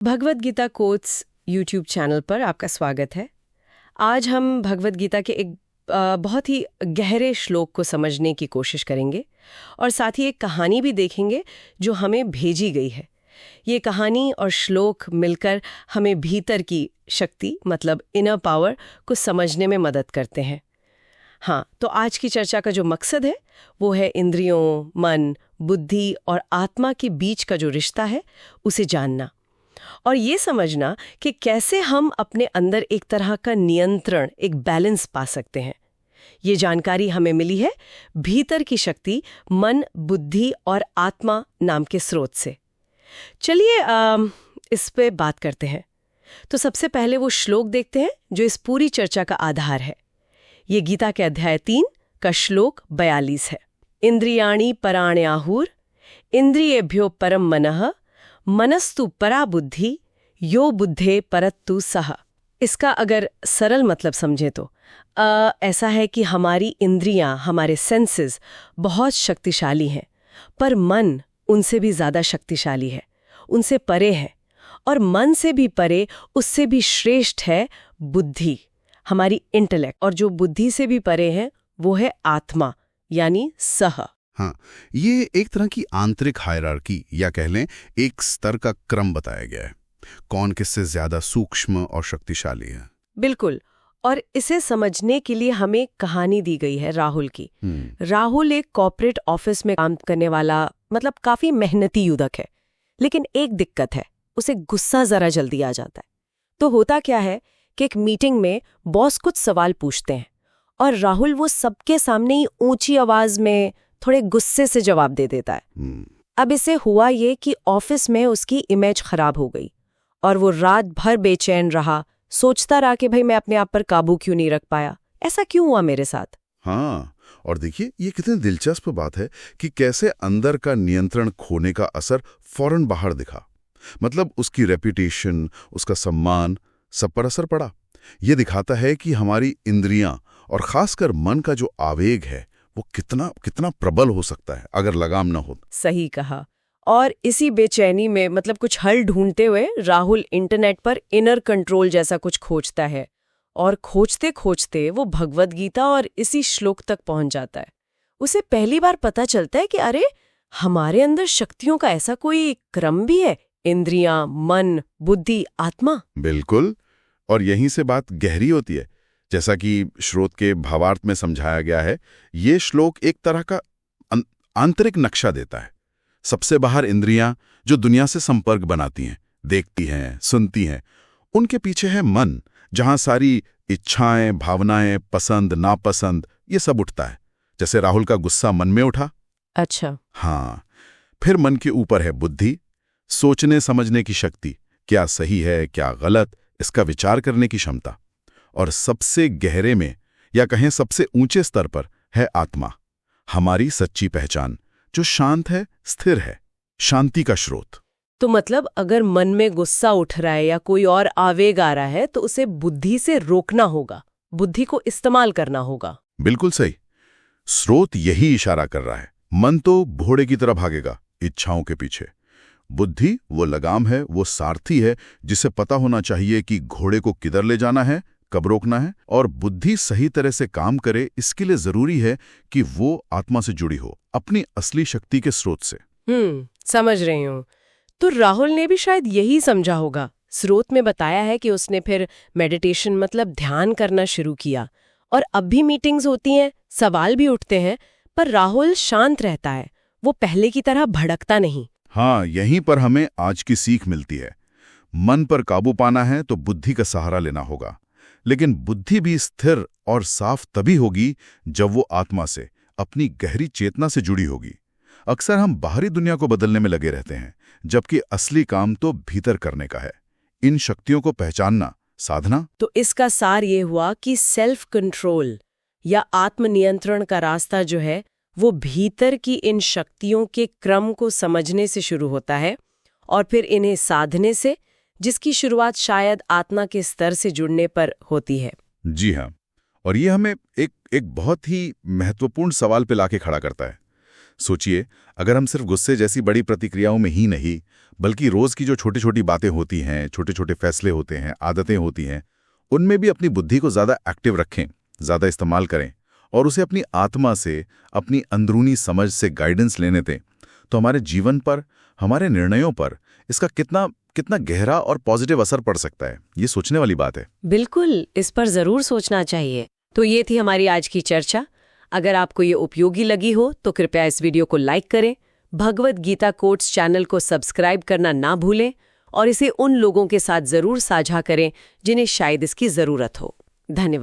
Bhagavad Gita quotes YouTube channel पर आपका स्वागत है। आज हम भगवद गीता के एक बहुत ही गहरे श्लोक को समझने की कोशिश करेंगे और साथ ही एक कहानी भी देखेंगे जो हमें भेजी गई है। ये कहानी और श्लोक मिलकर हमें भीतर की शक्ति मतलब इनर पावर को समझने में मदद करते हैं। हाँ, तो आज की चर्चा का जो मकसद है वो है इंद्रियों, मन, बुद्धि और आत्मा के बीच का जो रिश्ता है उसे जानना और ये समझना कि कैसे हम अपने अंदर एक तरह का नियंत्रण, एक बैलेंस पा सकते हैं। ये जानकारी हमें मिली है भीतर की शक्ति, मन, बुद्धि और आत्मा नाम के स्रोत से। चलिए इस पे बात करते हैं। तो सबसे पहले वो श्लोक देखते हैं जो इस पूरी चर्चा का आधार है। ये गीता के अध्याय 3 का श्लोक 42 है। इंद्रियाणि पराण्याहुर इंद्रियेभ्यो परम मनः मनस्तु परा बुद्धि यो बुद्धे परत्तु सह। इसका अगर सरल मतलब समझे तो ऐसा है कि हमारी इंद्रियां, हमारे सेंसेस बहुत शक्तिशाली हैं, पर मन उनसे भी ज्यादा शक्तिशाली है, उनसे परे है। और मन से भी परे, उससे भी श्रेष्ठ है बुद्धि, हमारी इंटेलेक्ट। और जो बुद्धि से भी परे है वो है आत्मा यानी सह। हाँ, ये एक तरह की आंतरिक हायरार्की या कह लें एक स्तर का क्रम बताया गया है, कौन किससे ज्यादा सूक्ष्म और शक्तिशाली है। बिल्कुल। और इसे समझने के लिए हमें कहानी दी गई है राहुल की। राहुल एक कॉर्पोरेट ऑफिस में काम करने वाला मतलब काफी मेहनती युवक है, लेकिन एक दिक्कत है, उसे गुस्सा जरा जल्दी आ जाता है। तो होता क्या है कि एक मीटिंग में बॉस कुछ सवाल पूछते हैं और राहुल वो सबके सामने ही ऊंची आवाज में थोड़े गुस्से से जवाब दे देता है। अब इसे हुआ ये कि ऑफिस में उसकी इमेज खराब हो गई और वो रात भर बेचैन रहा, सोचता रहा कि भाई मैं अपने आप पर काबू क्यों नहीं रख पाया, ऐसा क्यों हुआ मेरे साथ। हाँ, और देखिए ये कितनी दिलचस्प बात है कि कैसे अंदर का नियंत्रण खोने का असर फौरन बाहर दिखा। मतलब उसकी रेपुटेशन, उसका सम्मान, सब पर असर पड़ा। ये दिखाता है कि हमारी इंद्रियां और खासकर मन का जो आवेग है वो कितना प्रबल हो सकता है अगर लगाम न हो। सही कहा। और इसी बेचैनी में मतलब कुछ हल ढूंढते हुए राहुल इंटरनेट पर इनर कंट्रोल जैसा कुछ खोजता है और खोजते खोजते वो भगवद गीता और इसी श्लोक तक पहुंच जाता है। उसे पहली बार पता चलता है कि अरे हमारे अंदर शक्तियों का ऐसा कोई क्रम भी है, इंद्रियां, मन, बुद्धि, आत्मा। बिल्कुल, और यहीं से बात गहरी होती है। जैसा कि श्रोत के भावार्थ में समझाया गया है, ये श्लोक एक तरह का आंतरिक नक्शा देता है। सबसे बाहर इंद्रियां जो दुनिया से संपर्क बनाती हैं, देखती हैं, सुनती हैं। उनके पीछे है मन, जहां सारी इच्छाएं, भावनाएं, पसंद, नापसंद ये सब उठता है। जैसे राहुल का गुस्सा मन में उठा। अच्छा। हाँ, फिर मन के ऊपर है बुद्धि, सोचने समझने की शक्ति, क्या सही है क्या गलत, इसका विचार करने की क्षमता। और सबसे गहरे में या कहें सबसे ऊंचे स्तर पर है आत्मा, हमारी सच्ची पहचान, जो शांत है, स्थिर है, शांति का स्रोत। तो मतलब अगर मन में गुस्सा उठ रहा है या कोई और आवेग आ रहा है तो उसे बुद्धि से रोकना होगा, बुद्धि को इस्तेमाल करना होगा। बिल्कुल सही। स्रोत यही इशारा कर रहा है। मन तो घोड़े की तरह भागेगा इच्छाओं के पीछे। बुद्धि वो लगाम है, वो सारथी है जिसे पता होना चाहिए कि घोड़े को किधर ले जाना है, कब रोकना है। और बुद्धि सही तरह से काम करे इसके लिए जरूरी है कि वो आत्मा से जुड़ी हो, अपनी असली शक्ति के स्रोत से। समझ रही हूँ। तो राहुल ने भी शायद यही समझा होगा। स्रोत में बताया है कि उसने फिर मेडिटेशन मतलब ध्यान करना शुरू किया और अब भी मीटिंग्स होती हैं, सवाल भी उठते हैं, पर राहुल शांत रहता है, वो पहले की तरह भड़कता नहीं। हाँ, यहीं पर हमें आज की सीख मिलती है। मन पर काबू पाना है तो बुद्धि का सहारा लेना होगा, लेकिन बुद्धि भी स्थिर और साफ तभी होगी जब वो आत्मा से, अपनी गहरी चेतना से जुड़ी होगी। अक्सर हम बाहरी दुनिया को बदलने में लगे रहते हैं, जबकि असली काम तो भीतर करने का है, इन शक्तियों को पहचानना, साधना। तो इसका सार ये हुआ कि सेल्फ कंट्रोल या आत्मनियंत्रण का रास्ता जो है वो भीतर की इन शक्तियों के क्रम को समझने से शुरू होता है और फिर इन्हें साधने से, जिसकी शुरुआत शायद आत्मा के स्तर से जुड़ने पर होती है। जी हाँ, और ये हमें एक बहुत ही महत्वपूर्ण सवाल पे लाके खड़ा करता है। सोचिए, अगर हम सिर्फ गुस्से जैसी बड़ी प्रतिक्रियाओं में ही नहीं, बल्कि रोज की जो छोटी छोटी बातें होती हैं, छोटे छोटे फैसले होते हैं, आदतें होती हैं, उनमें भी अपनी बुद्धि को ज़्यादा एक्टिव रखें, ज़्यादा इस्तेमाल करें और उसे अपनी आत्मा से, अपनी अंदरूनी समझ से गाइडेंस लेने दें, तो हमारे जीवन पर, हमारे निर्णयों पर इसका कितना कितना गहरा और पॉजिटिव असर पड़ सकता है, ये सोचने वाली बात है। बिल्कुल, इस पर जरूर सोचना चाहिए। तो ये थी हमारी आज की चर्चा। अगर आपको ये उपयोगी लगी हो तो कृपया इस वीडियो को लाइक करें, भगवद गीता कोट्स चैनल को सब्सक्राइब करना ना भूलें और इसे उन लोगों के साथ जरूर साझा करें जिन्हें शायद इसकी जरूरत हो। धन्यवाद।